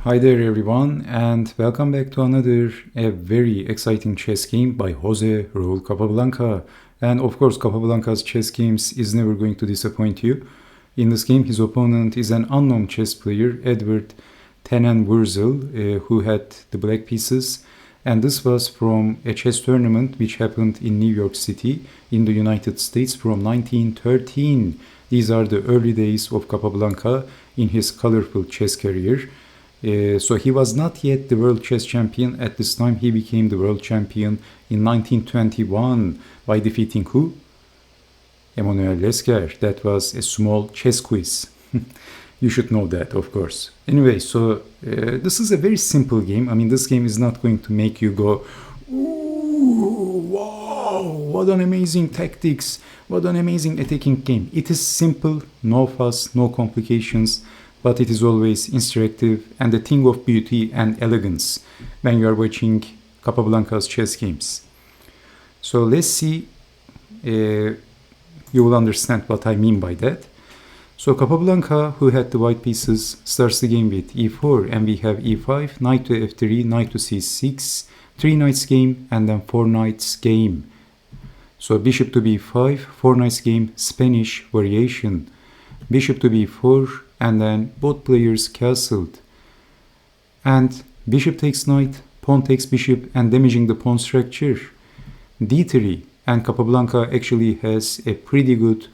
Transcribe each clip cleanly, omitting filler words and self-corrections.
Hi there everyone, and welcome back to another very exciting chess game by Jose Raul Capablanca. And of course, Capablanca's chess games is never going to disappoint you. In this game, his opponent is an unknown chess player, Edward Tenenwurzel, who had the black pieces. And this was from a chess tournament which happened in New York City in the United States from 1913. These are the early days of Capablanca in his colorful chess career. So he was not yet the world chess champion. At this time, he became the world champion in 1921 by defeating who? Emanuel Lesker. That was a small chess quiz. You should know that, of course. Anyway, so this is a very simple game. I mean, this game is not going to make you go, ooh, wow, what an amazing tactics, what an amazing attacking game. It is simple, no fuss, no complications, but it is always instructive and a thing of beauty and elegance when you are watching Capablanca's chess games. So let's see, you will understand what I mean by that. So Capablanca, who had the white pieces, starts the game with e4, and we have e5, knight to f3, knight to c6, 3 knights game, and then 4 knights game. So bishop to b5, 4 knights game, Spanish variation. Bishop to b4, and then both players castled. And bishop takes knight, pawn takes bishop, and damaging the pawn structure. d3, and Capablanca actually has a pretty good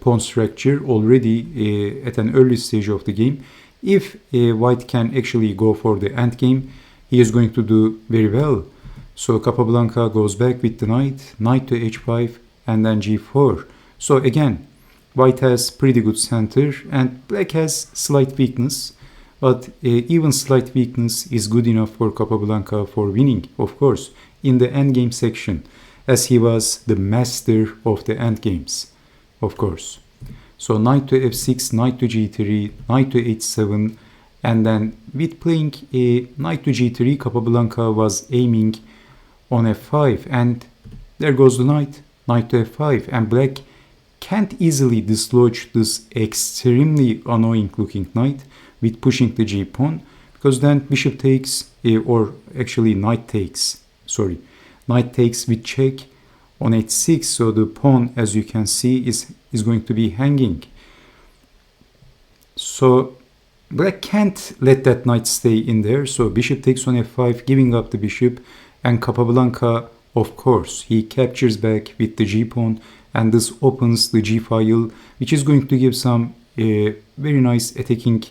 pawn structure already at an early stage of the game. If white can actually go for the endgame, he is going to do very well. So Capablanca goes back with the knight, knight to h5, and then g4. So again, white has pretty good center and black has slight weakness, but even slight weakness is good enough for Capablanca for winning, of course, in the endgame section, as he was the master of the endgames, of course. So knight to f6, knight to g3, knight to h7, and then with playing a knight to g3, Capablanca was aiming on f5, and there goes the knight, knight to f5, and black can't easily dislodge this extremely annoying looking knight with pushing the g pawn, because then bishop takes, or actually knight takes with check on h6, so the pawn, as you can see, is going to be hanging. So black can't let that knight stay in there, so bishop takes on f5, giving up the bishop, and Capablanca, of course, he captures back with the g pawn, and this opens the g file, which is going to give some very nice attacking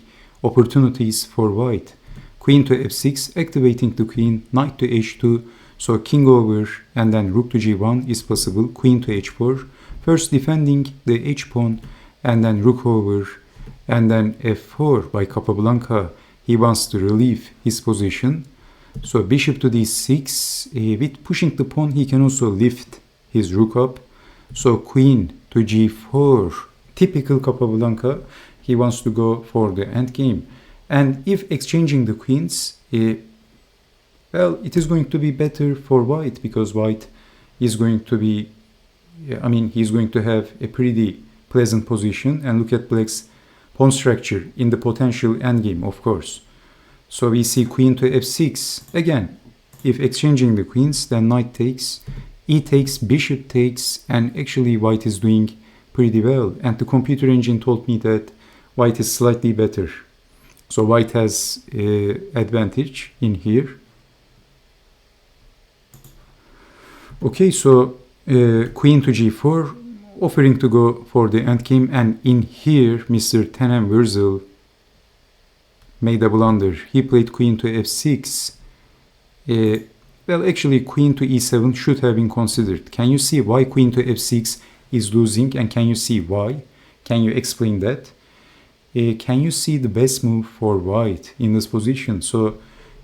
opportunities for white. Queen to f6, activating the queen, knight to h2, so king over, and then rook to g1 is possible, queen to h4, first defending the h-pawn, and then rook over, and then f4 by Capablanca. He wants to relieve his position. So bishop to d6, with pushing the pawn, he can also lift his rook up. So queen to g4, typical Capablanca, he wants to go for the endgame. And if exchanging the queens, well, it is going to be better for white, because white is going to be, he's going to have a pretty pleasant position. And look at black's pawn structure in the potential endgame, of course. So we see queen to f6. Again, if exchanging the queens, then knight takes, e takes, bishop takes, and actually white is doing pretty well. And the computer engine told me that white is slightly better. So white has advantage in here. Okay, so queen to g4, offering to go for the endgame, and in here Mr. Tenenwurzel made a blunder. He played queen to f6. Well, actually, queen to e7 should have been considered. Can you see why queen to f6 is losing, and can you see why? Can you explain that? Can you see the best move for white in this position? So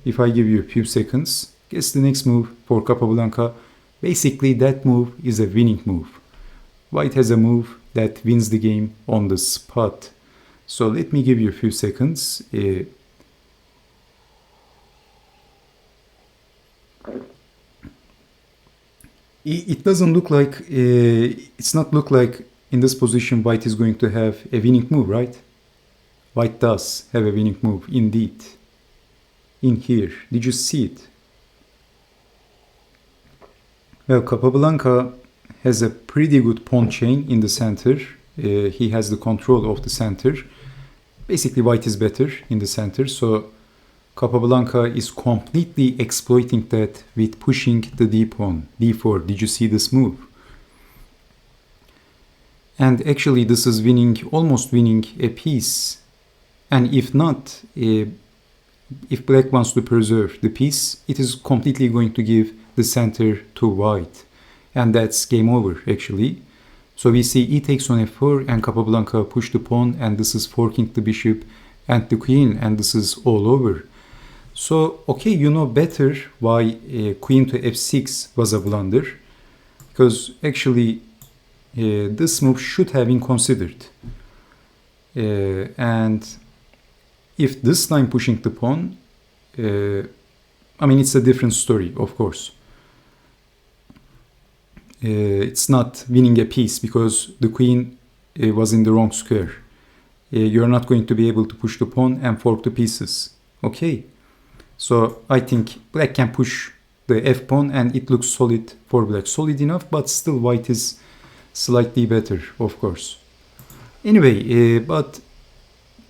if I give you a few seconds, guess the next move for Capablanca. Basically, that move is a winning move. White has a move that wins the game on the spot. So let me give you a few seconds. It doesn't look like, it's not look like in this position white is going to have a winning move, right? White does have a winning move indeed. in here. Did you see it? Well, Capablanca has a pretty good pawn chain in the center. He has the control of the center. Basically, white is better in the center, so Capablanca is completely exploiting that with pushing the d pawn, d4. Did you see this move? And actually, this is winning, almost winning a piece. And if not, if black wants to preserve the piece, it is completely going to give the center to white. And that's game over, actually. So we see e takes on f4 and Capablanca push the pawn, and this is forking the bishop and the queen, and this is all over. So, okay, you know better why queen to f6 was a blunder, because actually this move should have been considered. And if this time pushing the pawn, I mean, it's a different story, of course. It's not winning a piece because the queen was in the wrong square. You're not going to be able to push the pawn and fork the pieces. Okay, so I think black can push the f pawn and it looks solid for black. Solid enough, but still white is slightly better, of course. Anyway, but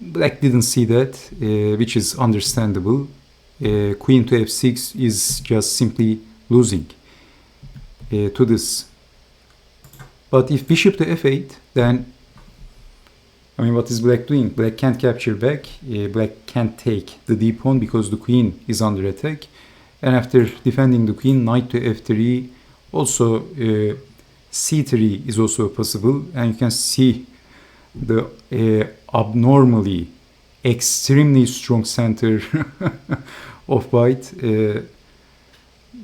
black didn't see that, which is understandable. Queen to f6 is just simply losing to this. But if bishop to f8, then, I mean, what is black doing? Black can't capture back. Black can't take the d pawn because the queen is under attack. And after defending the queen, knight to f3, also c3 is also possible. And you can see the abnormally, extremely strong center of white.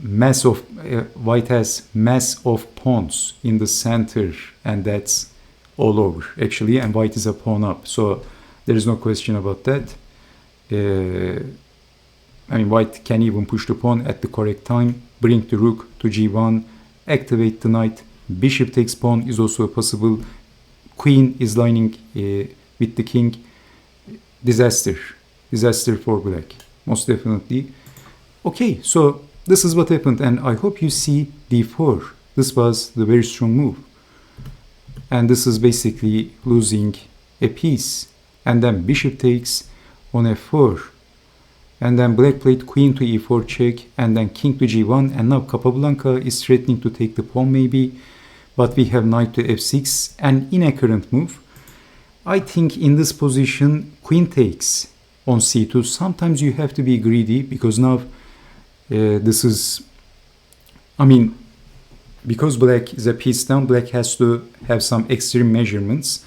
White has mass of pawns in the center, and that's all over actually, and white is a pawn up, so there is no question about that. I mean, white can even push the pawn at the correct time, bring the rook to g1, activate the knight, bishop takes pawn is also possible, queen is lining with the king. Disaster for black, most definitely. Okay, so this is what happened, and I hope you see d4. This was the very strong move. And this is basically losing a piece. And then bishop takes on f4. And then black played queen to e4 check, and then king to g1. And now Capablanca is threatening to take the pawn maybe. But we have knight to f6, an inaccurate move. I think in this position, queen takes on c2. Sometimes you have to be greedy, because now this is, I mean, because black is a piece down, black has to have some extreme measurements.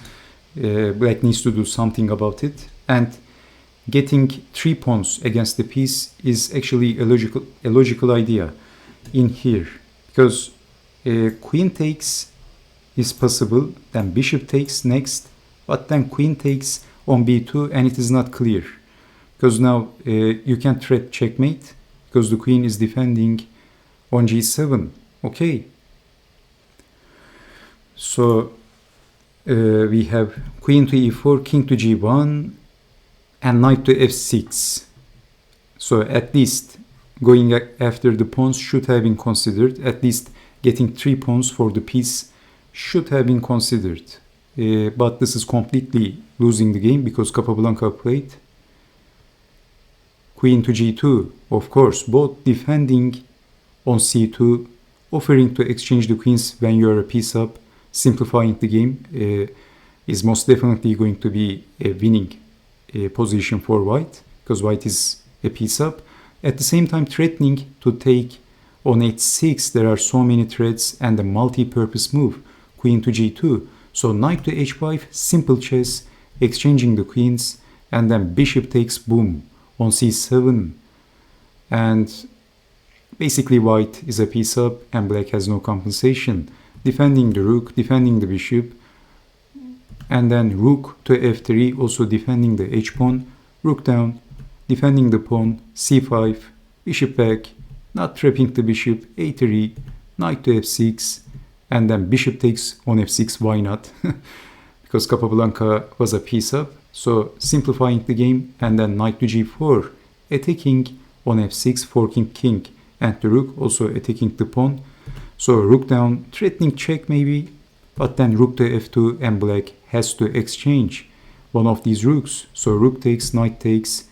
Black needs to do something about it. And getting 3 pawns against the piece is actually a logical idea in here. Because queen takes is possible, then bishop takes next, but then queen takes on b2, and it is not clear. Because now you can threat checkmate, because the queen is defending on g7. Okay. So we have queen to e4, king to g1, and knight to f6. So at least going after the pawns should have been considered. At least getting 3 pawns for the piece should have been considered. But this is completely losing the game, because Capablanca played queen to g2, of course, both defending on c2, offering to exchange the queens when you are a piece up, simplifying the game is most definitely going to be a winning position for white, because white is a piece up. At the same time, threatening to take on h6, there are so many threats, and a multi-purpose move, queen to g2. So knight to h5, simple chess, exchanging the queens, and then bishop takes, boom, on c7. And basically white is a piece up, and black has no compensation. Defending the rook, defending the bishop, and then rook to f3, also defending the h-pawn, rook down, defending the pawn, c5, bishop back, not trapping the bishop, a3, knight to f6, and then bishop takes on f6, why not? Because Capablanca was a piece up. So simplifying the game, and then knight to g4, attacking on f6, forking king and the rook, also attacking the pawn. So rook down, threatening check maybe, but then rook to f2 and black has to exchange one of these rooks. So rook takes, knight takes,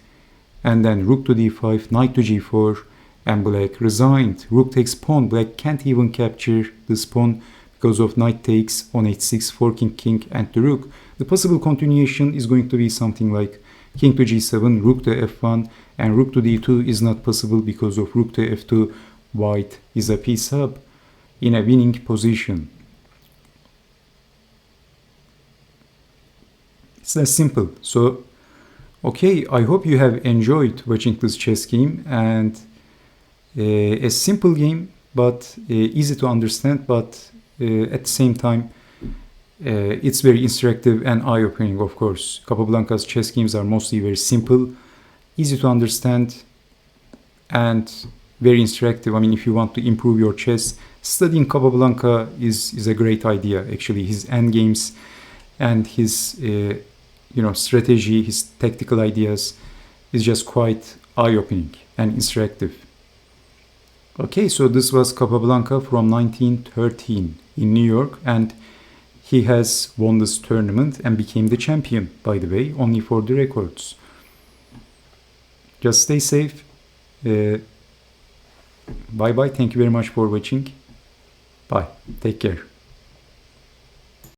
and then rook to d5, knight to g4, and black resigned. Rook takes pawn, black can't even capture this pawn because of knight takes on h6, forking king and the rook. The possible continuation is going to be something like king to g7, rook to f1, and rook to d2 is not possible because of rook to f2. White is a piece up in a winning position. It's that simple. So, okay, I hope you have enjoyed watching this chess game, and a simple game, but easy to understand, but at the same time, it's very instructive and eye-opening, of course. Capablanca's chess games are mostly very simple, easy to understand, and very instructive. I mean, if you want to improve your chess, studying Capablanca is a great idea, actually. His endgames and his strategy, his tactical ideas is just quite eye-opening and instructive. Okay, so this was Capablanca from 1913 in New York, and he has won this tournament and became the champion, by the way, only for the records. Just stay safe. Bye-bye. Thank you very much for watching. Bye. Take care.